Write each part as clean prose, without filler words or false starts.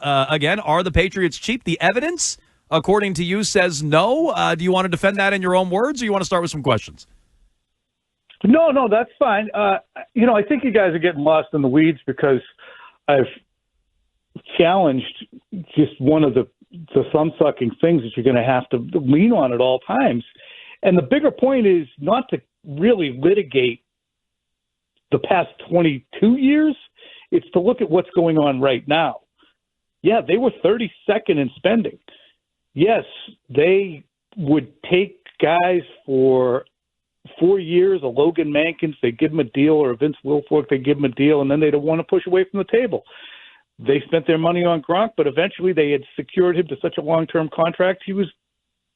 Again, are the Patriots cheap? The evidence, according to you, says no. Do you want to defend that in your own words, or you want to start with some questions? No, that's fine. I think you guys are getting lost in the weeds because I've challenged just one of the thumb-sucking things that you're going to have to lean on at all times. And the bigger point is not to really litigate the past 22 years. It's to look at what's going on right now. Yeah, they were 32nd in spending. Yes, they would take guys for 4 years, a Logan Mankins, they give him a deal, or a Vince Wilfork, they give him a deal, and then they don't want to push away from the table. They spent their money on Gronk, but eventually they had secured him to such a long-term contract, he was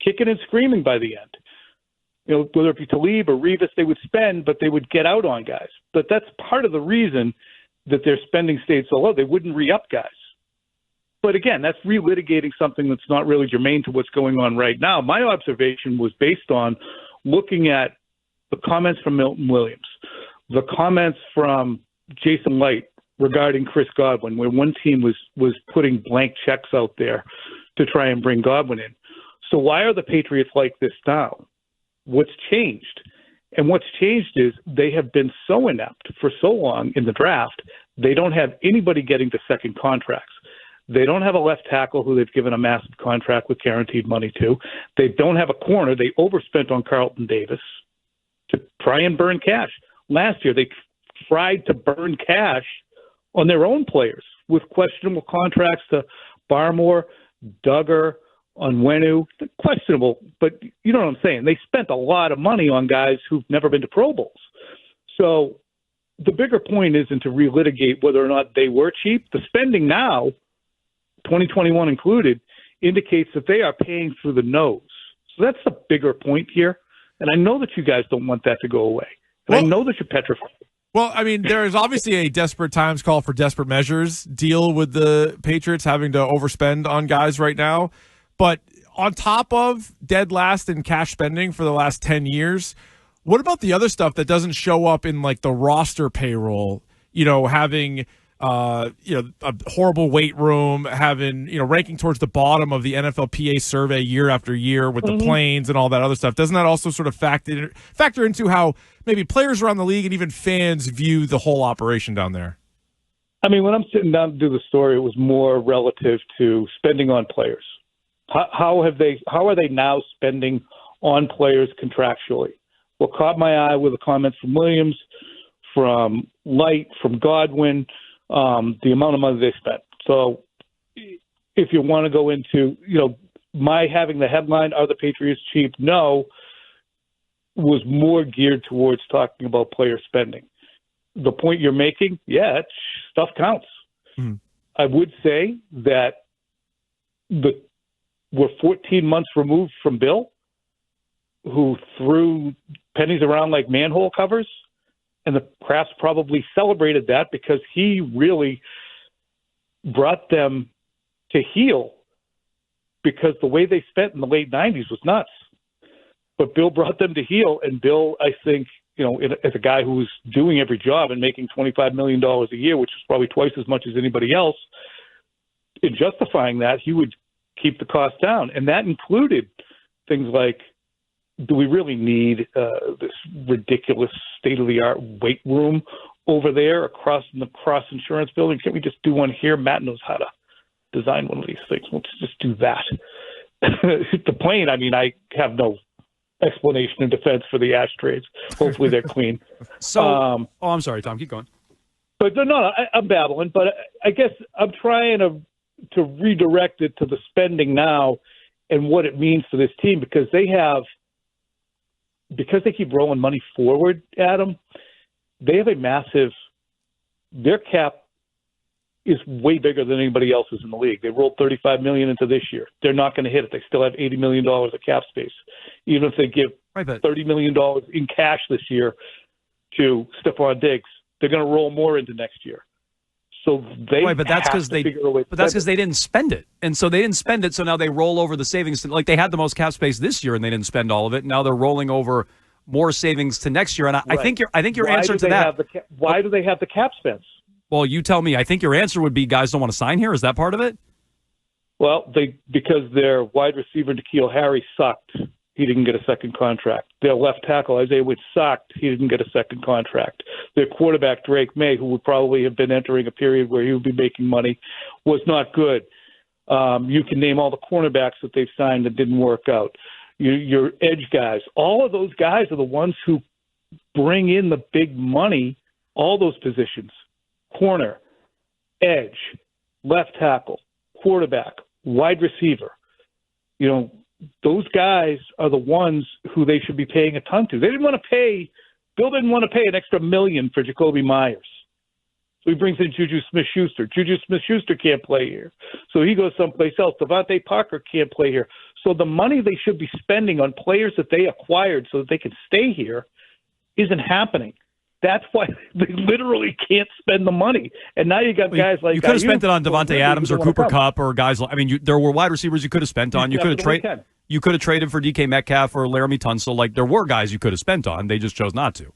kicking and screaming by the end. Whether it be Talib or Revis, they would spend, but they would get out on guys. But that's part of the reason that their spending stayed so low. They wouldn't re-up guys. But again, that's relitigating something that's not really germane to what's going on right now. My observation was based on looking at the comments from Milton Williams, the comments from Jason Light regarding Chris Godwin, where one team was putting blank checks out there to try and bring Godwin in. So why are the Patriots like this now? What's changed? And what's changed is they have been so inept for so long in the draft, they don't have anybody getting to second contracts. They don't have a left tackle who they've given a massive contract with guaranteed money to. They don't have a corner. They overspent on Carlton Davis to try and burn cash. Last year, they tried to burn cash on their own players with questionable contracts to Barmore, Duggar, Onwenu. Questionable, but you know what I'm saying. They spent a lot of money on guys who've never been to Pro Bowls. So the bigger point isn't to relitigate whether or not they were cheap. The spending now, 2021 included, indicates that they are paying through the nose. So that's the bigger point here. And I know that you guys don't want that to go away. And I know that you're petrified. Well, I mean, there is obviously a desperate times call for desperate measures deal with the Patriots having to overspend on guys right now. But on top of dead last in cash spending for the last 10 years, what about the other stuff that doesn't show up in like the roster payroll, having a horrible weight room, having, ranking towards the bottom of the NFLPA survey year after year with the planes and all that other stuff. Doesn't that also sort of factor into how maybe players around the league and even fans view the whole operation down there? I mean, when I'm sitting down to do the story, it was more relative to spending on players. How are they now spending on players contractually? What caught my eye were the comments from Williams, from Light, from Godwin, the amount of money they spent. So if you want to go into, my having the headline, are the Patriots cheap? No, was more geared towards talking about player spending. The point you're making, yeah, stuff counts. Mm-hmm. I would say that we're 14 months removed from Bill, who threw pennies around like manhole covers. And the Krafts probably celebrated that because he really brought them to heel, because the way they spent in the late 90s was nuts. But Bill brought them to heel, and Bill, I think, as a guy who was doing every job and making $25 million a year, which is probably twice as much as anybody else, in justifying that, he would keep the cost down. And that included things like, do we really need this ridiculous state-of-the-art weight room over there across in the Cross Insurance Building? Can't we just do one here? Matt knows how to design one of these things. Let's just do that. The plane, I mean, I have no explanation in defense for the ashtrays. Hopefully they're clean. So, I'm sorry, Tom. Keep going. But no, I'm babbling. But I guess I'm trying to redirect it to the spending now and what it means for this team, because they keep rolling money forward, Adam, they have a massive – their cap is way bigger than anybody else's in the league. They rolled $35 million into this year. They're not going to hit it. They still have $80 million of cap space. Even if they give $30 million in cash this year to Stephon Diggs, they're going to roll more into next year. So but that's because they didn't spend it, and so they didn't spend it. So now they roll over the savings. Like, they had the most cap space this year, and they didn't spend all of it. Now they're rolling over more savings to next year. And I think your answer to that. Why do they have the cap space? Well, you tell me. I think your answer would be guys don't want to sign here. Is that part of it? Well, because their wide receiver, N'Keal Harry, sucked. He didn't get a second contract. Their left tackle, Isaiah Wood, sucked. He didn't get a second contract. Their quarterback, Drake May, who would probably have been entering a period where he would be making money, was not good. You can name all the cornerbacks that they've signed that didn't work out. Your edge guys, all of those guys are the ones who bring in the big money, all those positions, corner, edge, left tackle, quarterback, wide receiver. Those guys are the ones who they should be paying a ton to. Bill didn't want to pay an extra $1 million for Jacoby Myers. So he brings in Juju Smith-Schuster. Juju Smith-Schuster can't play here. So he goes someplace else. Devontae Parker can't play here. So the money they should be spending on players that they acquired so that they can stay here isn't happening. That's why they literally can't spend the money. And now you got guys like... You could have spent it on Devontae Adams or Cooper Kupp or guys... there were wide receivers you could have spent on. You could have traded for DK Metcalf or Laramie Tunsil. There were guys you could have spent on. They just chose not to.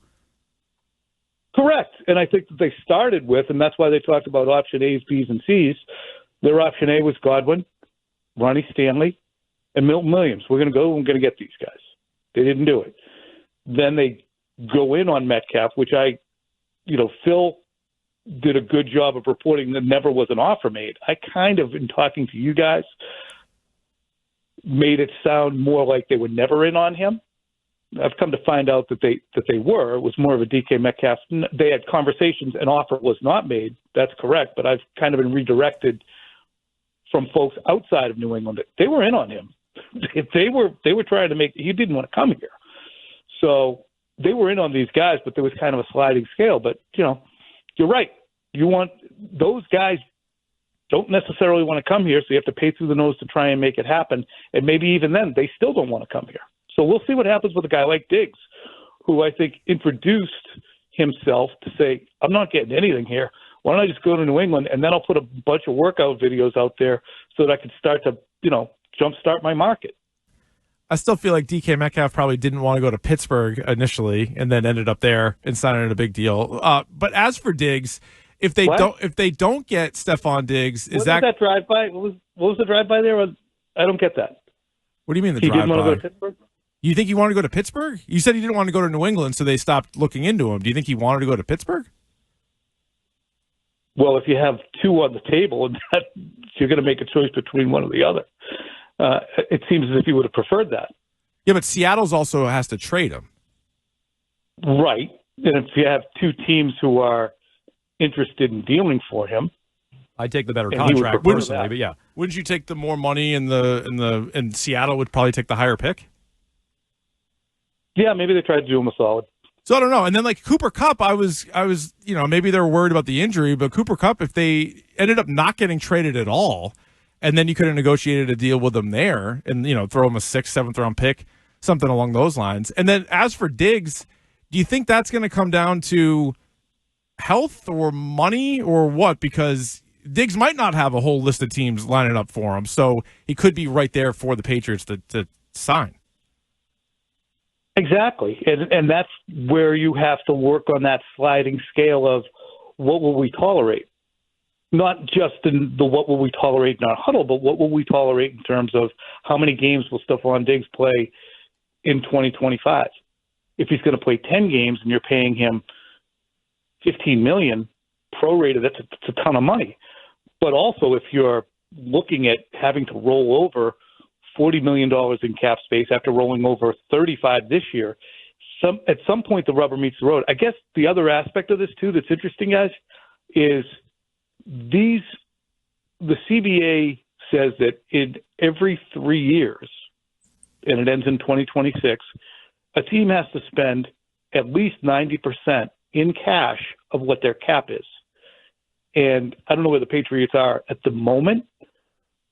Correct. And I think that they started with, and that's why they talked about option A's, B's, and C's. Their option A was Godwin, Ronnie Stanley, and Milton Williams. We're going to get these guys. They didn't do it. Then they go in on Metcalf, which Phil did a good job of reporting that never was an offer made. I kind of, in talking to you guys, made it sound more like they were never in on him. I've come to find out that they were. It was more of a DK Metcalf. They had conversations. An offer was not made. That's correct. But I've kind of been redirected from folks outside of New England. They were in on him. They were trying to make. He didn't want to come here, so they were in on these guys. But there was kind of a sliding scale. But you're right. You want those guys don't necessarily want to come here, so you have to pay through the nose to try and make it happen. And maybe even then, they still don't want to come here. So we'll see what happens with a guy like Diggs, who I think introduced himself to say, I'm not getting anything here. Why don't I just go to New England, and then I'll put a bunch of workout videos out there so that I can start to, jumpstart my market. I still feel like DK Metcalf probably didn't want to go to Pittsburgh initially and then ended up there and signing a big deal. But as for Diggs, if they don't get Stephon Diggs, was that drive by? What was the drive by there? I don't get that. What do you mean the drive by? He didn't want to go to Pittsburgh? You think he wanted to go to Pittsburgh? You said he didn't want to go to New England, so they stopped looking into him. Do you think he wanted to go to Pittsburgh? Well, if you have two on the table and you're going to make a choice between one or the other, it seems as if he would have preferred that. Yeah, but Seattle's also has to trade him. Right. And if you have two teams who are interested in dealing for him, I'd take the better contract personally, but yeah. Wouldn't you take the more money and Seattle would probably take the higher pick? Yeah, maybe they tried to do him a solid. So I don't know. And then Cooper Kupp, I was, maybe they're worried about the injury, but Cooper Kupp, if they ended up not getting traded at all, and then you could have negotiated a deal with them there and, throw him a 6th, 7th round pick, something along those lines. And then as for Diggs, do you think that's going to come down to health or money or what? Because Diggs might not have a whole list of teams lining up for him. So he could be right there for the Patriots to sign. Exactly. And that's where you have to work on that sliding scale of what will we tolerate? Not just in the what will we tolerate in our huddle, but what will we tolerate in terms of how many games will Stephon Diggs play in 2025? If he's going to play 10 games and you're paying him $15 million prorated, that's a ton of money. But also if you're looking at having to roll over $40 million in cap space after rolling over 35 this year, at some point the rubber meets the road. I guess the other aspect of this too that's interesting, guys, is the CBA says that in every 3 years, and it ends in 2026, a team has to spend at least 90% in cash of what their cap is. And I don't know where the Patriots are at the moment,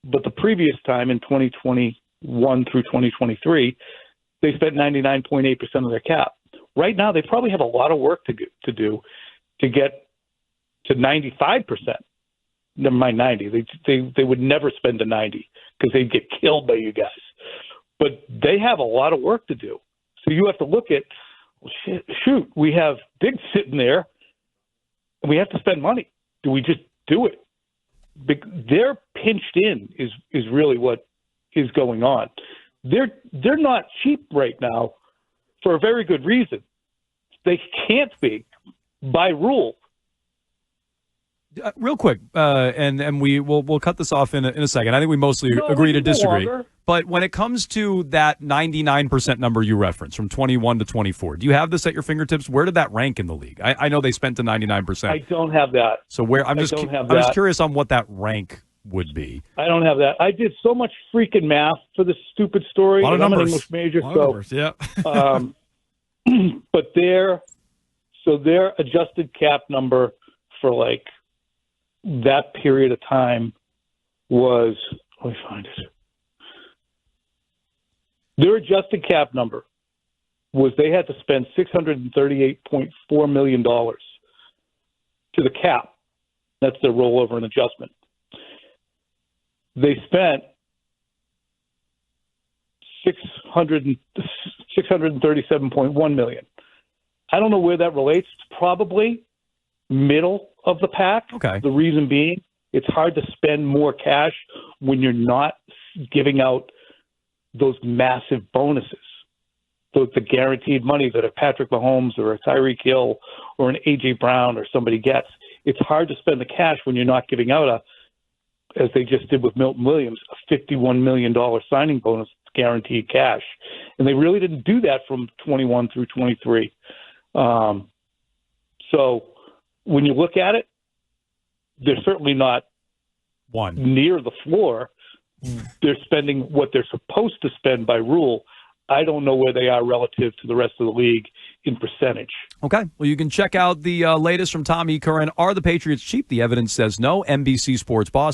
but the previous time in 2021 through 2023, they spent 99.8% of their cap. Right now, they probably have a lot of work to do to get to 95%. Never mind 90. They would never spend a 90 because they'd get killed by you guys. But they have a lot of work to do. So you have to look at, shoot, we have Diggs sitting there, and we have to spend money. Do we just do it? they're pinched in is really what is going on. They're not cheap right now for a very good reason. They can't be by rule. Real quick, and we'll cut this off in a second. I think we mostly agree to disagree. But when it comes to that 99% number you referenced from 21 to 24, do you have this at your fingertips? Where did that rank in the league? I know they spent to 99%. I don't have that. So I'm just curious on what that rank would be. I don't have that. I did so much freaking math for this stupid story. A lot of numbers. I'm an English major, numbers, yeah. But their adjusted cap number for like that period of time was, let me find it. Their adjusted cap number was they had to spend $638.4 million to the cap. That's their rollover and adjustment. They spent $637.1 million. I don't know where that relates. It's probably middle of the pack. Okay. The reason being, it's hard to spend more cash when you're not giving out those massive bonuses, the guaranteed money that a Patrick Mahomes or a Tyreek Hill or an A.J. Brown or somebody gets. It's hard to spend the cash when you're not giving out as they just did with Milton Williams, a $51 million signing bonus, guaranteed cash. And they really didn't do that from 21 through 23. So when you look at it, they're certainly not near the floor. They're spending what they're supposed to spend by rule. I don't know where they are relative to the rest of the league in percentage. Okay. Well, you can check out the latest from Tommy Curran. Are the Patriots cheap? The evidence says no. NBC Sports Boston.